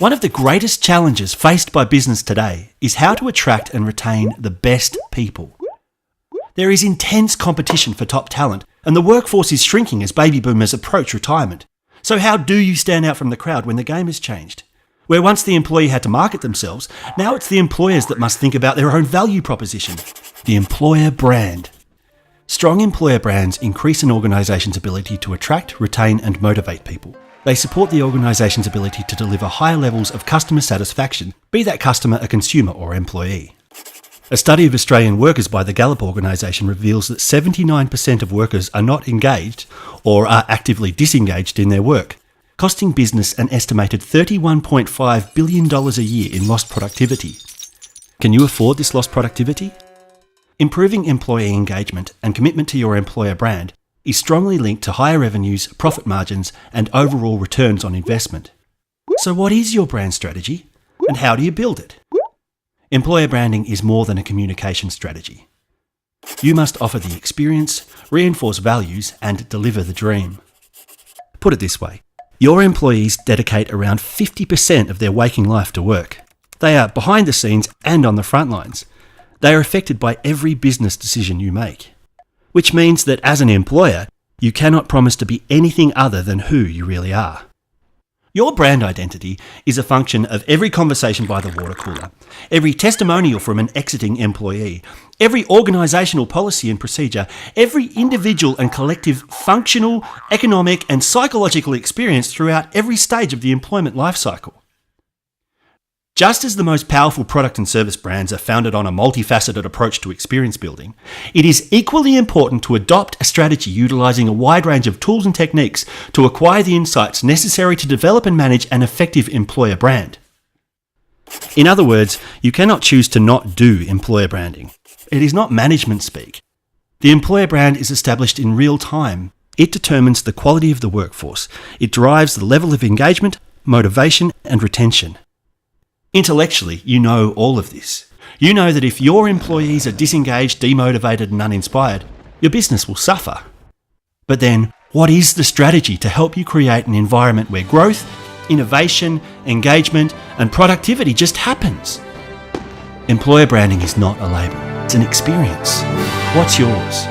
One of the greatest challenges faced by business today is how to attract and retain the best people. There is intense competition for top talent, and the workforce is shrinking as baby boomers approach retirement. So how do you stand out from the crowd when the game has changed? Where once the employee had to market themselves, now it's the employers that must think about their own value proposition, the employer brand. Strong employer brands increase an organisation's ability to attract, retain and motivate people. They support the organisation's ability to deliver higher levels of customer satisfaction, be that customer a consumer or employee. A study of Australian workers by the Gallup organisation reveals that 79% of workers are not engaged or are actively disengaged in their work, costing business an estimated $31.5 billion a year in lost productivity. Can you afford this lost productivity? Improving employee engagement and commitment to your employer brand is strongly linked to higher revenues, profit margins, and overall returns on investment. So what is your brand strategy, and how do you build it? Employer branding is more than a communication strategy. You must offer the experience, reinforce values, and deliver the dream. Put it this way, your employees dedicate around 50% of their waking life to work. They are behind the scenes and on the front lines. They are affected by every business decision you make. Which means that as an employer, you cannot promise to be anything other than who you really are. Your brand identity is a function of every conversation by the water cooler, every testimonial from an exiting employee, every organisational policy and procedure, every individual and collective functional, economic and psychological experience throughout every stage of the employment life cycle. Just as the most powerful product and service brands are founded on a multifaceted approach to experience building, it is equally important to adopt a strategy utilising a wide range of tools and techniques to acquire the insights necessary to develop and manage an effective employer brand. In other words, you cannot choose to not do employer branding. It is not management speak. The employer brand is established in real time. It determines the quality of the workforce. It drives the level of engagement, motivation, and retention. Intellectually, you know all of this. You know that if your employees are disengaged, demotivated and uninspired, your business will suffer. But then, what is the strategy to help you create an environment where growth, innovation, engagement and productivity just happens? Employer branding is not a label, it's an experience. What's yours?